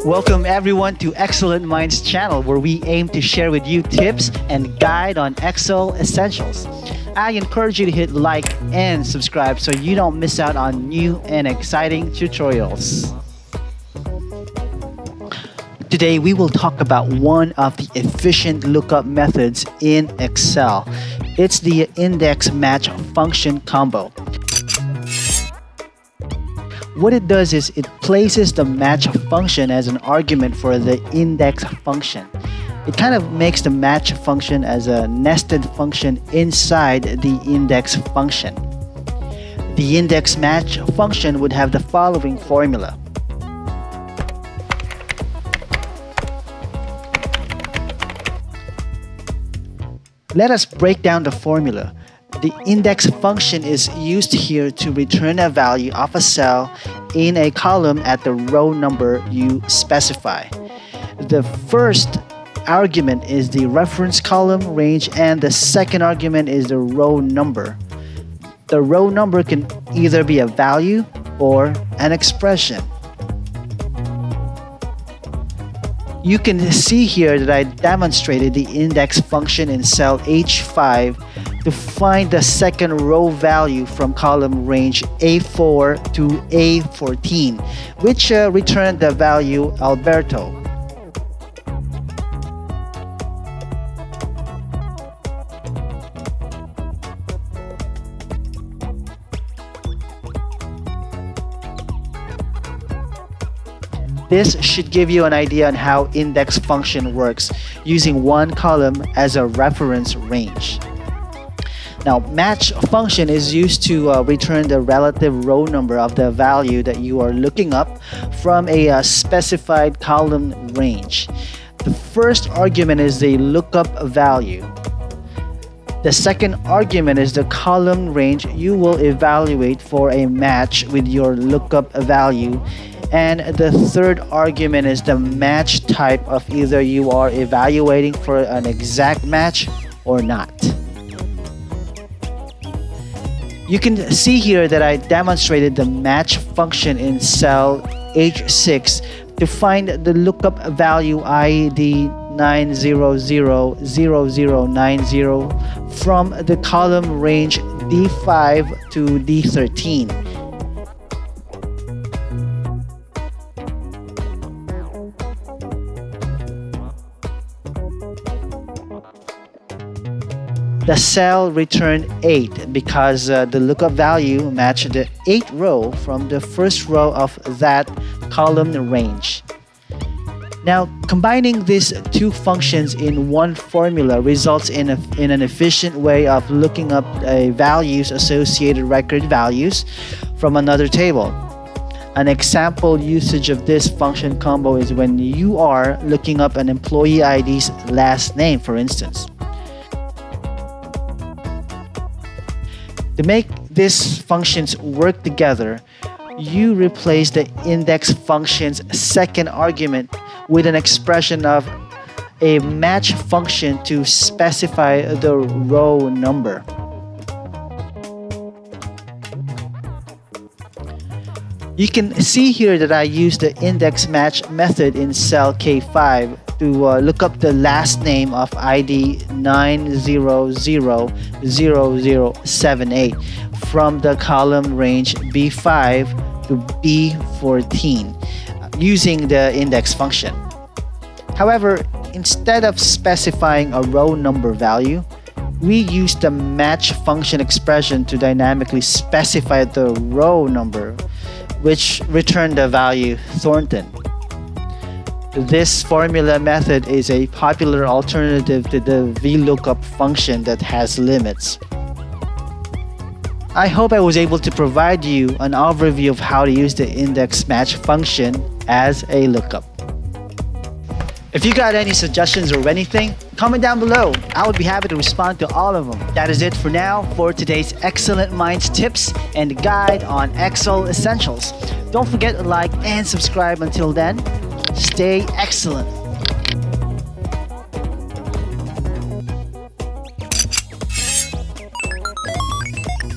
Welcome everyone to Excellent Minds channel, where we aim to share with you tips and guide on Excel essentials. I encourage you to hit like and subscribe so you don't miss out on new and exciting tutorials. Today we will talk about one of the efficient lookup methods in Excel. It's the index match function combo. What it does is it places the match function as an argument for the index function. It kind of makes the match function as a nested function inside the index function. The index match function would have the following formula. Let us break down the formula. The index function is used here to return a value of a cell in a column at the row number you specify. The first argument is the reference column range, and the second argument is the row number. The row number can either be a value or an expression. You can see here that I demonstrated the index function in cell H5 to find the second row value from column range A4 to A14, which returned the value Alberto. This should give you an idea on how index function works using one column as a reference range. Now, match function is used to return the relative row number of the value that you are looking up from a specified column range. The first argument is the lookup value. The second argument is the column range you will evaluate for a match with your lookup value. And the third argument is the match type of either you are evaluating for an exact match or not. You can see here that I demonstrated the match function in cell H6 to find the lookup value ID 9000090 from the column range D5 to D13. The cell returned 8 because the lookup value matched the 8th row from the first row of that column range. Now, combining these two functions in one formula results in an efficient way of looking up values, associated record values, from another table. An example usage of this function combo is when you are looking up an employee ID's last name, for instance. To make these functions work together, you replace the index function's second argument with an expression of a match function to specify the row number. You can see here that I used the index match method in cell K5 to look up the last name of ID 9000078 from the column range B5 to B14 using the index function. However, instead of specifying a row number value, we use the match function expression to dynamically specify the row number, which returned the value Thornton. This formula method is a popular alternative to the VLOOKUP function that has limits. I hope I was able to provide you an overview of how to use the index match function as a lookup. If you got any suggestions or anything, comment down below. I would be happy to respond to all of them. That is it for now for today's Excellent Minds tips and guide on Excel essentials. Don't forget to like and subscribe. Until then, stay excellent.